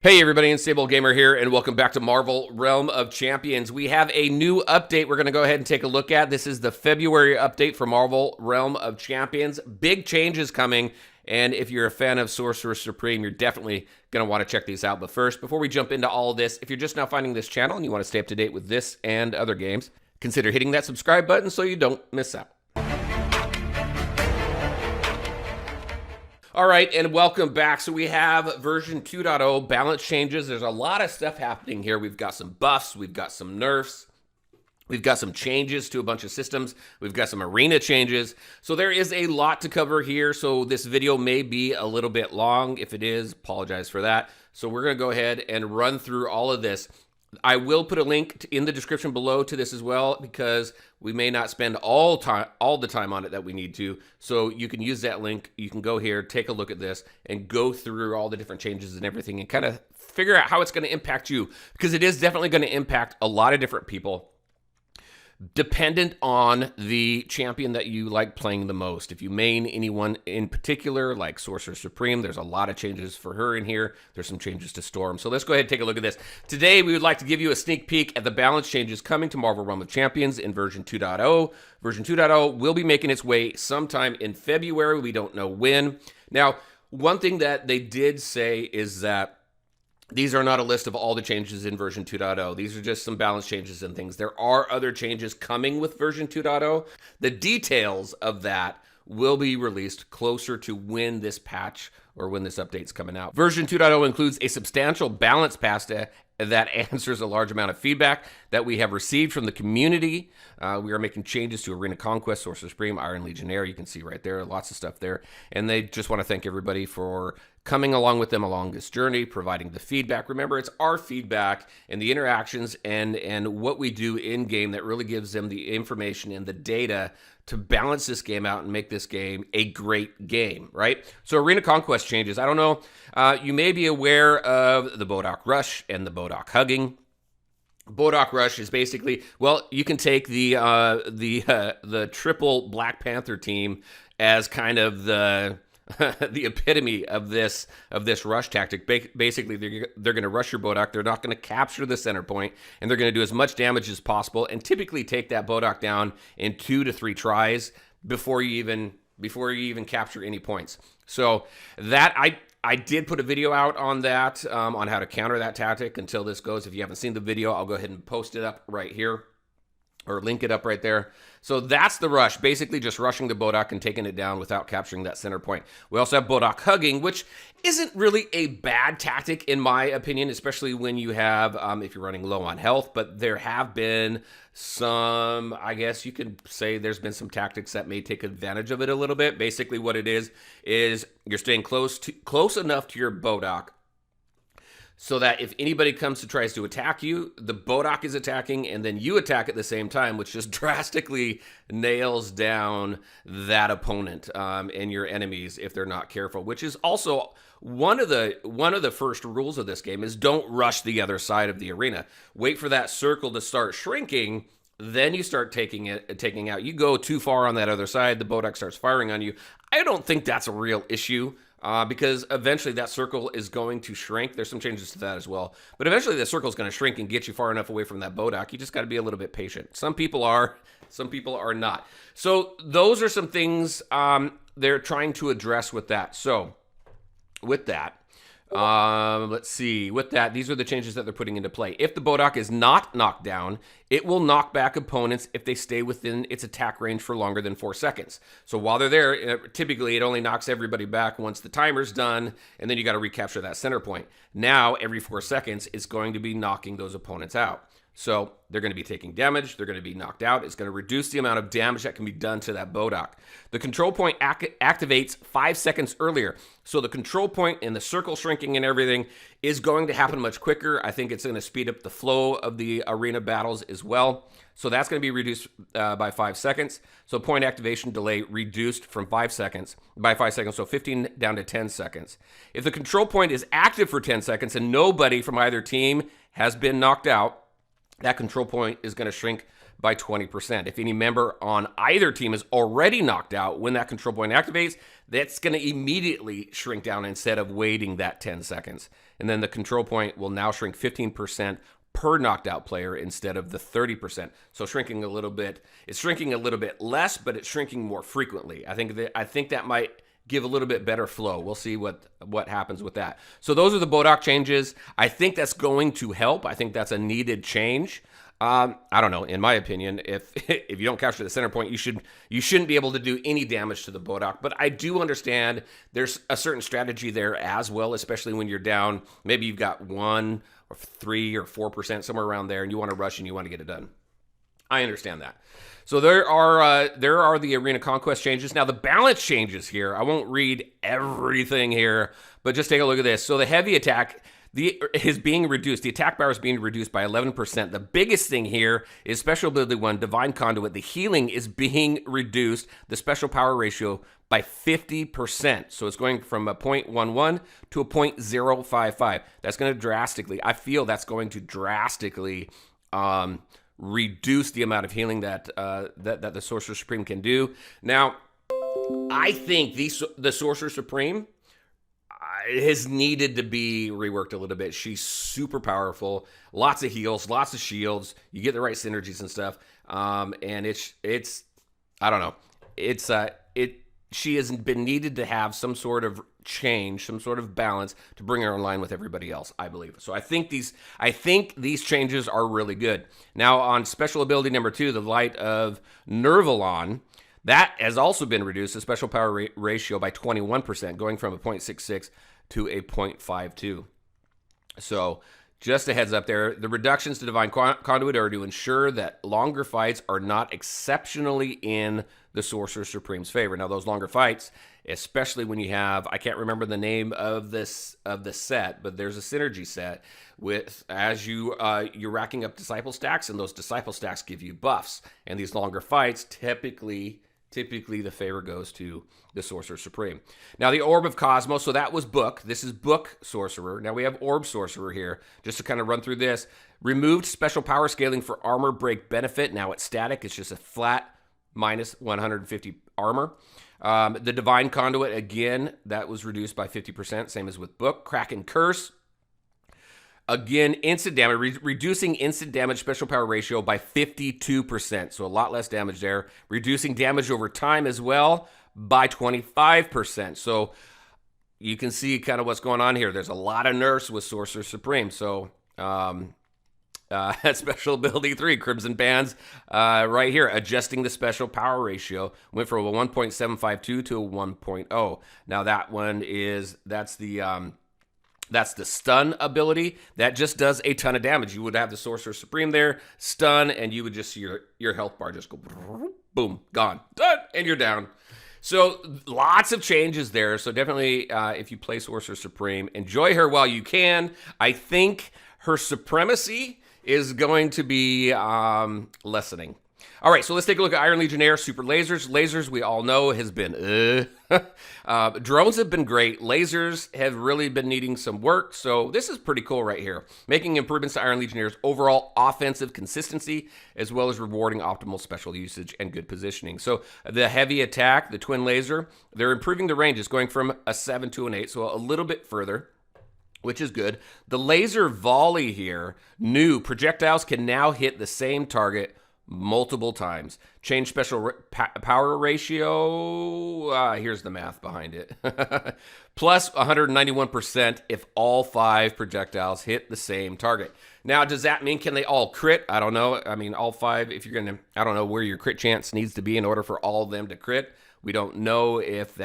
Hey everybody, Unstable Gamer here, and welcome back to Marvel Realm of Champions. We have a new update we're going to go ahead and take a look at. This is the February update for Marvel Realm of Champions. Big changes coming, and if you're a fan of Sorcerer Supreme, you're definitely going to want to check these out. But first, before we jump into all of this, if you're just now finding this channel and you want to stay up to date with this and other games, consider hitting that subscribe button so you don't miss out. All right, and welcome back. So we have version 2.0 balance changes. There's a lot of stuff happening here. We've got some buffs, we've got some nerfs, we've got some changes to a bunch of systems, we've got some arena changes. So there is a lot to cover here. So this video may be a little bit long. If it is, apologize for that. So we're going to go ahead and run through all of this. I will put a link in the description below to this as well, because we may not spend all the time on it that we need to. So you can use that link. You can go here, take a look at this, and go through all the different changes and everything and kind of figure out how it's going to impact you, because it is definitely going to impact a lot of different people, dependent on the champion that you like playing the most. If you main anyone in particular, like Sorcerer Supreme, there's a lot of changes for her in here. There's some changes to Storm. So let's go ahead and take a look at this. Today, we would like to give you a sneak peek at the balance changes coming to Marvel Realm of Champions in version 2.0. Version 2.0 will be making its way sometime in February. We don't know when. Now, one thing that they did say is that these are not a list of all the changes in version 2.0. These are just some balance changes and things. There are other changes coming with version 2.0. The details of that will be released closer to when this patch or when this update's coming out. Version 2.0 includes a substantial balance pasta that answers a large amount of feedback that we have received from the community. We are making changes to Arena Conquest, Sorcerer Supreme, Iron Legionnaire. You can see right there, lots of stuff there. And they just want to thank everybody for coming along with them along this journey, providing the feedback. Remember, it's our feedback and the interactions and what we do in-game that really gives them the information and the data to balance this game out and make this game a great game, right? So Arena Conquest changes. I don't know. You may be aware of the Bodok Rush and the Bodok Hugging. Bodok Rush is basically, well, you can take the triple Black Panther team as kind of the the epitome of this rush tactic. Basically, they're going to rush your Bodok. They're not going to capture the center point, and they're going to do as much damage as possible, and typically take that Bodok down in 2 to 3 tries before you even capture any points. So that I did put a video out on that, on how to counter that tactic until this goes. If you haven't seen the video, I'll go ahead and post it up right here, or link it up right there. So that's the rush, basically just rushing the Bodok and taking it down without capturing that center point. We also have Bodok Hugging, which isn't really a bad tactic in my opinion, especially when you have, if you're running low on health, but there have been some, I guess you could say there's been some tactics that may take advantage of it a little bit. Basically what it is you're staying close enough to your Bodok so that if anybody comes to tries to attack you, the Bodok is attacking, and then you attack at the same time, which just drastically nails down that opponent and your enemies if they're not careful. Which is also one of the first rules of this game is don't rush the other side of the arena. Wait for that circle to start shrinking. Then you start taking out. You go too far on that other side, the Bodok starts firing on you. I don't think that's a real issue. Because eventually that circle is going to shrink. There's some changes to that as well. But eventually the circle is going to shrink and get you far enough away from that Bodok. You just got to be a little bit patient. Some people are not. So those are some things they're trying to address with that. So with that, let's see. With that, these are the changes that they're putting into play. If the Bodok is not knocked down, it will knock back opponents if they stay within its attack range for longer than 4 seconds. So while they're there, typically it only knocks everybody back once the timer's done, and then you got to recapture that center point. Now, every 4 seconds, it's going to be knocking those opponents out. So they're going to be taking damage. They're going to be knocked out. It's going to reduce the amount of damage that can be done to that Bodok. The control point activates 5 seconds earlier. So the control point and the circle shrinking and everything is going to happen much quicker. I think it's going to speed up the flow of the arena battles as well. So that's going to be reduced by 5 seconds. So point activation delay reduced from 5 seconds by 5 seconds. So 15 down to 10 seconds. If the control point is active for 10 seconds and nobody from either team has been knocked out, that control point is going to shrink by 20%. If any member on either team is already knocked out when that control point activates, that's going to immediately shrink down instead of waiting that 10 seconds. And then the control point will now shrink 15% per knocked out player instead of the 30%. So shrinking a little bit. It's shrinking a little bit less, but it's shrinking more frequently. I think that might give a little bit better flow. We'll see what happens with that. So those are the BODOC changes. I think that's going to help. I think that's a needed change. I don't know. In my opinion, if you don't capture the center point, you shouldn't be able to do any damage to the BODOC. But I do understand there's a certain strategy there as well, especially when you're down. Maybe you've got 1 or 3 or 4%, somewhere around there, and you want to rush and you want to get it done. I understand that. So there are the Arena Conquest changes. Now the balance changes here. I won't read everything here, but just take a look at this. So the heavy attack is being reduced. The attack bar is being reduced by 11%. The biggest thing here is Special Ability 1, Divine Conduit. The healing is being reduced, the special power ratio, by 50%. So it's going from a 0.11 to a 0.055. That's going to drastically, I feel that's going to drastically reduce the amount of healing that the Sorcerer Supreme can do. Now, I think the Sorcerer Supreme has needed to be reworked a little bit. She's super powerful, lots of heals, lots of shields. You get the right synergies and stuff, and it's I don't know. She has been needed to have some sort of change, some sort of balance to bring her in line with everybody else, I believe. So I think these changes are really good. Now on special ability number 2, the Light of Nervalon, that has also been reduced, the special power ratio, by 21%, going from a 0.66 to a 0.52. So just a heads up there, the reductions to Divine Conduit are to ensure that longer fights are not exceptionally in the Sorcerer Supreme's favor. Now, those longer fights, especially when you have, I can't remember the name of the set, but there's a synergy set with, as you're racking up disciple stacks, and those disciple stacks give you buffs. And these longer fights, typically the favor goes to the Sorcerer Supreme. Now, the Orb of Cosmos, so that was Book. This is Book Sorcerer. Now we have Orb Sorcerer here, just to kind of run through this. Removed special power scaling for armor break benefit. Now it's static. It's just a flat minus 150 armor. The Divine Conduit, again, that was reduced by 50%, same as with Book. Kraken Curse. Again, instant damage, reducing instant damage special power ratio by 52%, so a lot less damage there. Reducing damage over time as well by 25%. So you can see kind of what's going on here. There's a lot of nerfs with Sorcerer Supreme. So special ability 3, Crimson Bands, right here, adjusting the special power ratio, went from a 1.752 to a 1.0. Now that one that's the stun ability. That just does a ton of damage. You would have the Sorcerer Supreme there, stun, and you would just see your health bar just go boom, gone, done, and you're down. So lots of changes there. So definitely, if you play Sorcerer Supreme, enjoy her while you can. I think her supremacy is going to be lessening. All right, so let's take a look at Iron Legionnaire Super Lasers. Lasers, we all know, has been drones have been great. Lasers have really been needing some work, so this is pretty cool right here. Making improvements to Iron Legionnaire's overall offensive consistency, as well as rewarding optimal special usage and good positioning. So the heavy attack, the twin laser, they're improving the ranges, going from a 7 to an 8, so a little bit further, which is good. The laser volley here, new projectiles can now hit the same target multiple times. Change special power ratio. Here's the math behind it. Plus 191% if all 5 projectiles hit the same target. Now, does that mean can they all crit? I don't know. I mean, all 5, if you're going to, I don't know where your crit chance needs to be in order for all of them to crit. We don't know if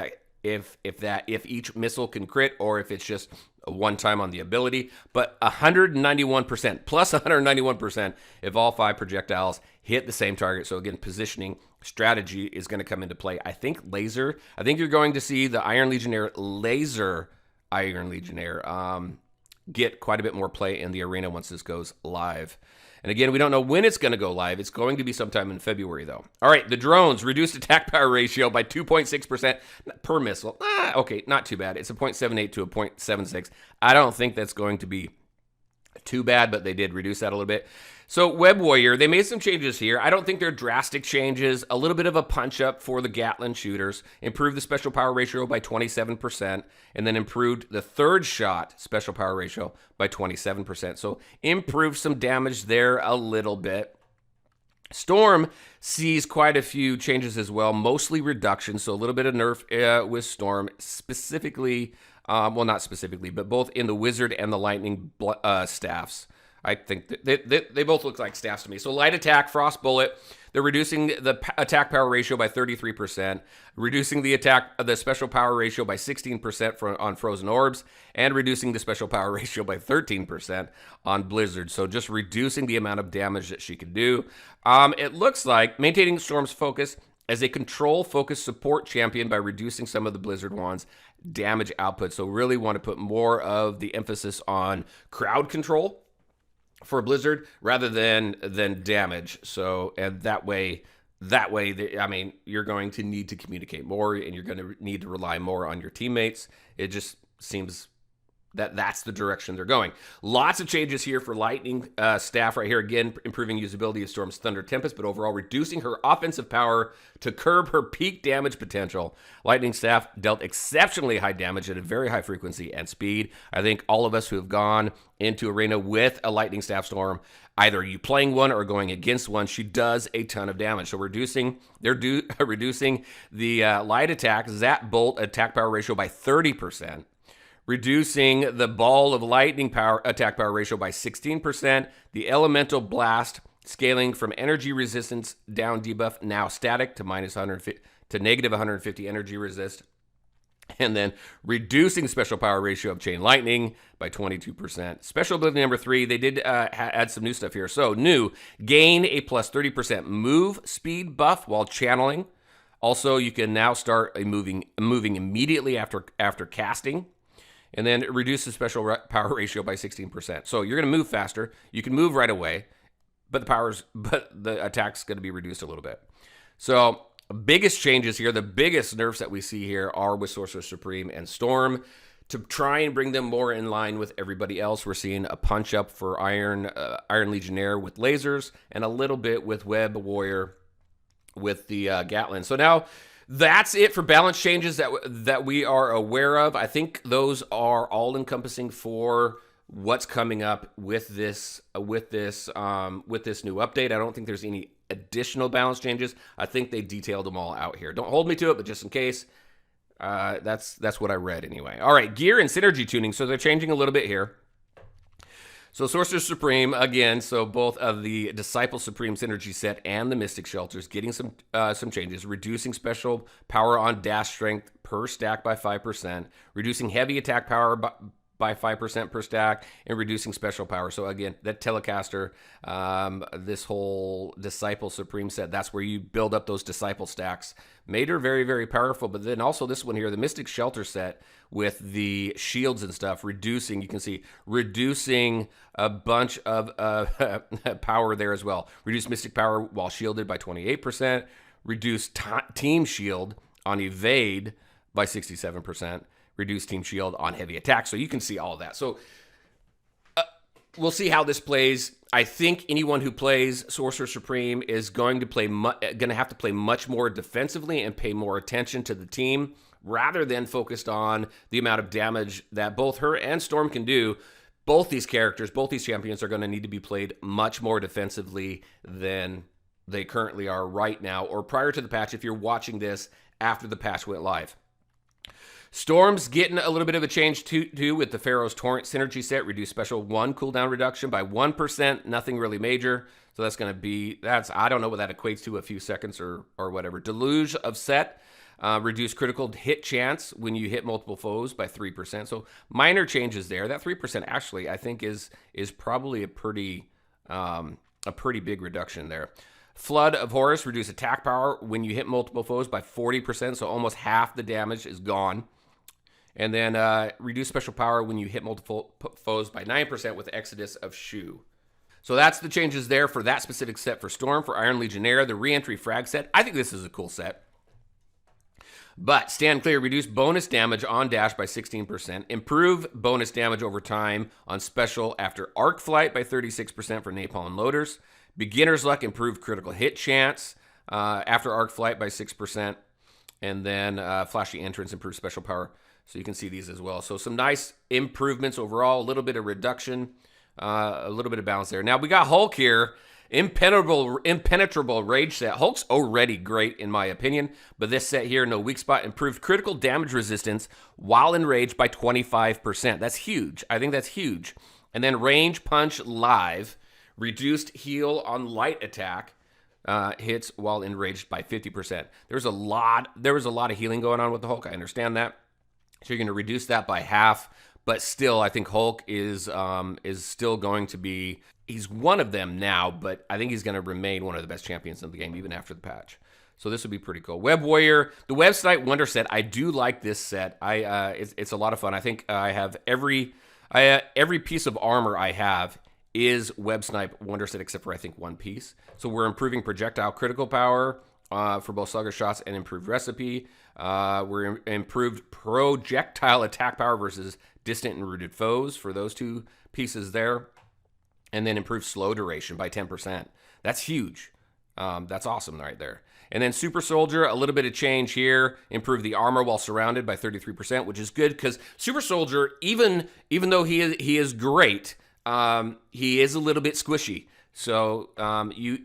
each missile can crit or if it's just a one time on the ability, but 191%, plus 191% if all 5 projectiles hit the same target. So again, positioning strategy is going to come into play. I think you're going to see the Iron Legionnaire get quite a bit more play in the arena once this goes live. And again, we don't know when it's going to go live. It's going to be sometime in February, though. All right, the drones, reduced attack power ratio by 2.6% per missile. Okay, not too bad. It's a 0.78 to a 0.76. I don't think that's going to be too bad, but they did reduce that a little bit. So Web Warrior, they made some changes here. I don't think they're drastic changes. A little bit of a punch up for the Gatling shooters. Improved the special power ratio by 27%, and then improved the third shot special power ratio by 27%. So improved some damage there a little bit. Storm sees quite a few changes as well, mostly reductions. So a little bit of nerf with Storm, specifically, well, not specifically, but both in the Wizard and the Lightning staffs. I think they both look like staffs to me. So light attack, Frost Bullet, they're reducing the attack power ratio by 33%, reducing the special power ratio by 16% on Frozen Orbs, and reducing the special power ratio by 13% on Blizzard. So just reducing the amount of damage that she can do. It looks like maintaining Storm's focus as a control-focused support champion by reducing some of the Blizzard Wand's damage output. So really want to put more of the emphasis on crowd control for Blizzard rather than damage. So, and that way, I mean, you're going to need to communicate more, and you're going to need to rely more on your teammates. It just seems that's the direction they're going. Lots of changes here for Lightning staff right here. Again, improving usability of Storm's Thunder Tempest, but overall reducing her offensive power to curb her peak damage potential. Lightning staff dealt exceptionally high damage at a very high frequency and speed. I think all of us who have gone into Arena with a Lightning staff Storm, either you playing one or going against one, she does a ton of damage. So reducing the light attack, Zap Bolt attack power ratio by 30%. Reducing the Ball of Lightning power attack power ratio by 16%. The Elemental Blast scaling from energy resistance down debuff, now static to negative 150 energy resist. And then reducing special power ratio of Chain Lightning by 22%. Special ability number 3, they did add some new stuff here. So new, gain a plus 30% move speed buff while channeling. Also, you can now start moving immediately after casting. And then reduce the special power ratio by 16%. So you're going to move faster. You can move right away, but the attack's going to be reduced a little bit. So biggest changes here, the biggest nerfs that we see here are with Sorcerer Supreme and Storm. To try and bring them more in line with everybody else, we're seeing a punch up for Iron Legionnaire with lasers, and a little bit with Web Warrior with the Gatling. So now, that's it for balance changes that we are aware of. I think those are all encompassing for what's coming up with this new update. I don't think there's any additional balance changes. I think they detailed them all out here. Don't hold me to it, but just in case, that's what I read anyway. All right, gear and synergy tuning. So they're changing a little bit here. So Sorcerer Supreme, again, so both of the Disciple Supreme Synergy set and the Mystic Shelters getting some changes, reducing special power on dash strength per stack by 5%, reducing heavy attack power by 5% per stack, and reducing special power. So again, that Telecaster, this whole Disciple Supreme set, that's where you build up those Disciple stacks. Made her very, very powerful. But then also this one here, the Mystic Shelter set with the shields and stuff, reducing, you can see, reducing a bunch of power there as well. Reduce Mystic Power while shielded by 28%. Reduce Team Shield on Evade by 67%. Reduce Team Shield on heavy attack. So you can see all of that. So we'll see how this plays. I think anyone who plays Sorcerer Supreme is going to have to play much more defensively and pay more attention to the team rather than focused on the amount of damage that both her and Storm can do. Both these characters, both these champions are going to need to be played much more defensively than they currently are right now or prior to the patch if you're watching this after the patch went live. Storm's getting a little bit of a change too with the Pharaoh's Torrent Synergy set. Reduce special 1 cooldown reduction by 1%. Nothing really major. So that's going to be, I don't know what that equates to, a few seconds or whatever. Deluge of set. Reduce critical hit chance when you hit multiple foes by 3%. So minor changes there. That 3% actually I think is probably a pretty big reduction there. Flood of Horus. Reduce attack power when you hit multiple foes by 40%. So almost half the damage is gone. And then reduce special power when you hit multiple foes by 9% with Exodus of Shu. So that's the changes there for that specific set for Storm. For Iron Legionnaire, the Re-Entry Frag set. I think this is a cool set. But stand clear, reduce bonus damage on dash by 16%, improve bonus damage over time on special after arc flight by 36% for napalm loaders, beginner's luck, improved critical hit chance after arc flight by 6%, and then flashy entrance, improved special power. So you can see these as well. So some nice improvements overall, a little bit of reduction, a little bit of balance there. Now we got Hulk here. Impenetrable rage set. Hulk's already great in my opinion, but this set here, no weak spot, improved critical damage resistance while enraged by 25%. That's huge. I think that's huge. And then range punch live, reduced heal on light attack, hits while enraged by 50%. There was a lot of healing going on with the Hulk. I understand that. So you're going to reduce that by half, but still, I think Hulk is still going to be. He's one of them now, but I think he's going to remain one of the best champions in the game even after the patch. So this would be pretty cool. Web Warrior, the Web Snipe Wonder set. I do like this set. It's a lot of fun. I think I have every piece of armor I have is Web Snipe Wonder set except for I think one piece. So we're improving projectile critical power for both slugger shots and improved recipe. We're improved projectile attack power versus distant and rooted foes for those two pieces there. And then improved slow duration by 10%. That's huge. That's awesome right there. And then Super Soldier, a little bit of change here. Improved the armor while surrounded by 33%, which is good because Super Soldier, even though he is great, he is a little bit squishy. So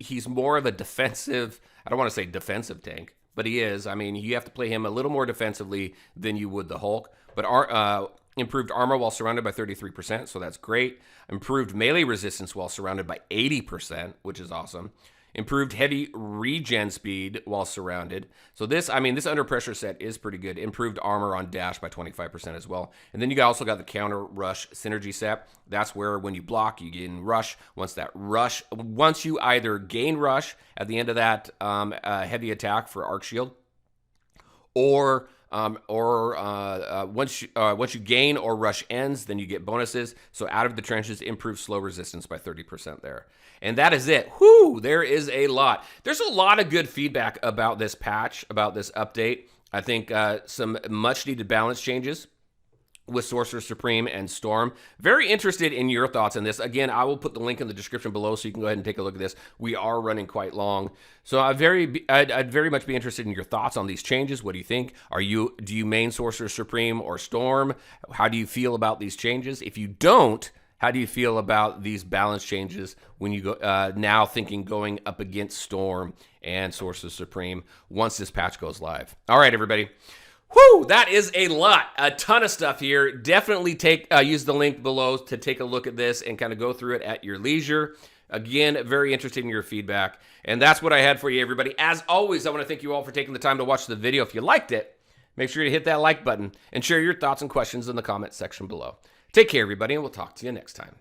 he's more of a defensive, I don't want to say defensive tank, but he is. I mean, you have to play him a little more defensively than you would the Hulk. But improved armor while surrounded by 33%, so that's great. Improved melee resistance while surrounded by 80%, which is awesome. Improved heavy regen speed while surrounded. So this under pressure set is pretty good. Improved armor on dash by 25% as well. And then you also got the counter rush synergy set. That's where when you block, you gain rush. Once you either gain rush at the end of that heavy attack for arc shield, or once you gain or rush ends, then you get bonuses. So out of the trenches, improve slow resistance by 30% there. And that is it. Whoo, there is a lot. There's a lot of good feedback about this patch, about this update. I think some much needed balance changes with Sorcerer Supreme and Storm. Very interested in your thoughts on this. Again, I will put the link in the description below so you can go ahead and take a look at this. We are running quite long. So I'd very much be interested in your thoughts on these changes. What do you think? Do you main Sorcerer Supreme or Storm? How do you feel about these changes? If you don't, how do you feel about these balance changes when you go now thinking going up against Storm and Sorcerer Supreme once this patch goes live? All right, everybody. Whew, that is a lot, a ton of stuff here. Definitely use the link below to take a look at this and kind of go through it at your leisure. Again, very interested in your feedback. And that's what I had for you, everybody. As always, I want to thank you all for taking the time to watch the video. If you liked it, make sure to hit that like button and share your thoughts and questions in the comment section below. Take care, everybody, and we'll talk to you next time.